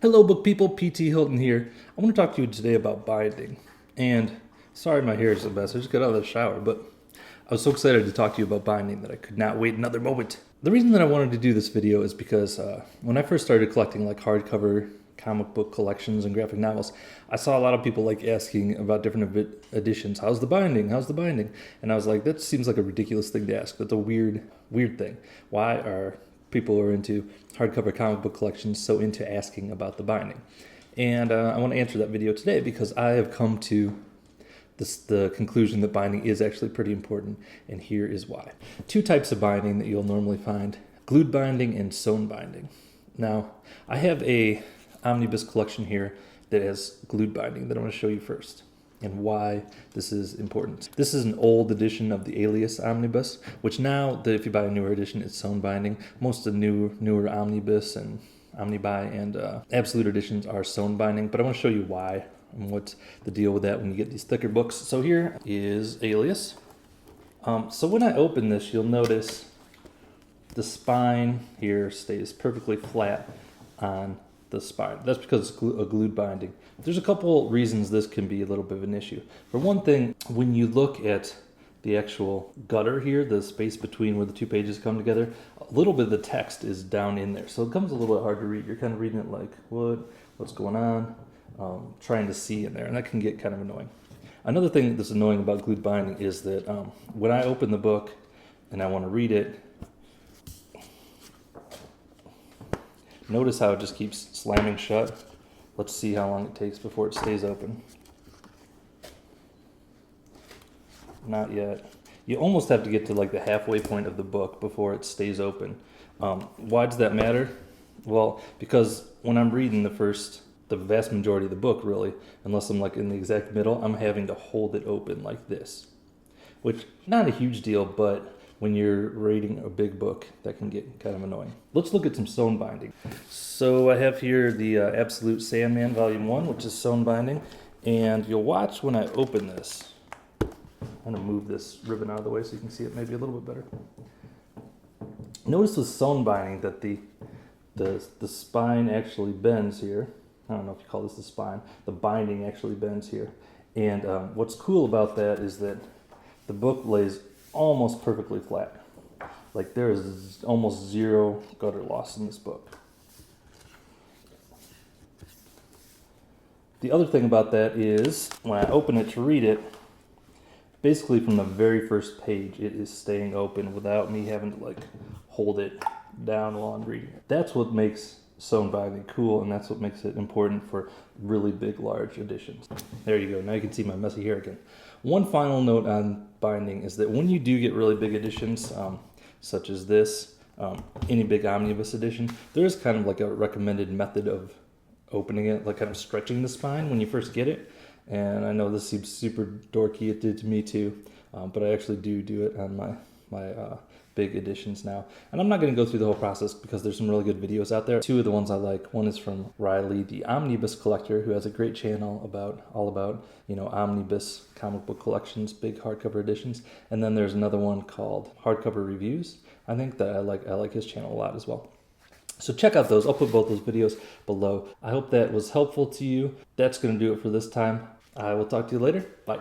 Hello book people, PT Hilton here. I want to talk to you today about binding. And sorry my hair is a mess, I just got out of the shower, but I was so excited to talk to you about binding that I could not wait another moment. The reason that I wanted to do this video is because when I first started collecting like hardcover comic book collections and graphic novels, I saw a lot of people like asking about different editions. How's the binding? How's the binding? And I was like, that seems like a ridiculous thing to ask. That's a weird thing. Why are people who are into hardcover comic book collections so into asking about the binding? And I want to answer that video today because I have come to the conclusion that binding is actually pretty important, and here is why. Two types of binding that you'll normally find: glued binding and sewn binding. Now, I have a Omnibus collection here that has glued binding that I want to show you first, and why this is important. This is an old edition of the Alias Omnibus, which now, that if you buy a newer edition, it's sewn binding. Most of the newer Omnibus and Omnibuy and Absolute editions are sewn binding, but I want to show you why and what's the deal with that when you get these thicker books. So here is Alias. So when I open this, you'll notice the spine here stays perfectly flat on the spine. That's because it's a glued binding. There's a couple reasons this can be a little bit of an issue. For one thing, when you look at the actual gutter here, the space between where the two pages come together, a little bit of the text is down in there. So it comes a little bit hard to read. You're kind of reading it like, what's going on? Trying to see in there, and that can get kind of annoying. Another thing that's annoying about glued binding is that when I open the book and I want to read it, notice how it just keeps slamming shut. Let's see how long it takes before it stays open. Not yet. You almost have to get to like the halfway point of the book before it stays open. Why does that matter? Well, because when I'm reading the vast majority of the book, really, unless I'm like in the exact middle, I'm having to hold it open like this, which not a huge deal, but when you're reading a big book, that can get kind of annoying. Let's look at some sewn binding. So I have here the Absolute Sandman Volume 1, which is sewn binding, and you'll watch when I open this. I'm gonna move this ribbon out of the way so you can see it maybe a little bit better. Notice with sewn binding that the spine actually bends here. I don't know if you call this the spine. The binding actually bends here. And what's cool about that is that the book lays almost perfectly flat. Like there is almost zero gutter loss in this book. The other thing about that is when I open it to read it, basically from the very first page, it is staying open without me having to like hold it down while I'm reading it. That's what makes sewn binding cool, and that's what makes it important for really big, large editions. There you go. Now you can see my messy hair again. One final note on binding is that when you do get really big editions, such as this, any big omnibus edition, there is kind of like a recommended method of opening it, like kind of stretching the spine when you first get it. And I know this seems super dorky, it did to me too, but I actually do it on my big editions now. And I'm not going to go through the whole process because there's some really good videos out there. Two of the ones I like, one is from Riley, the Omnibus Collector, who has a great channel all about omnibus comic book collections, big hardcover editions. And then there's another one called Hardcover Reviews. I think that I like his channel a lot as well. So check out those. I'll put both those videos below. I hope that was helpful to you. That's going to do it for this time. I will talk to you later. Bye.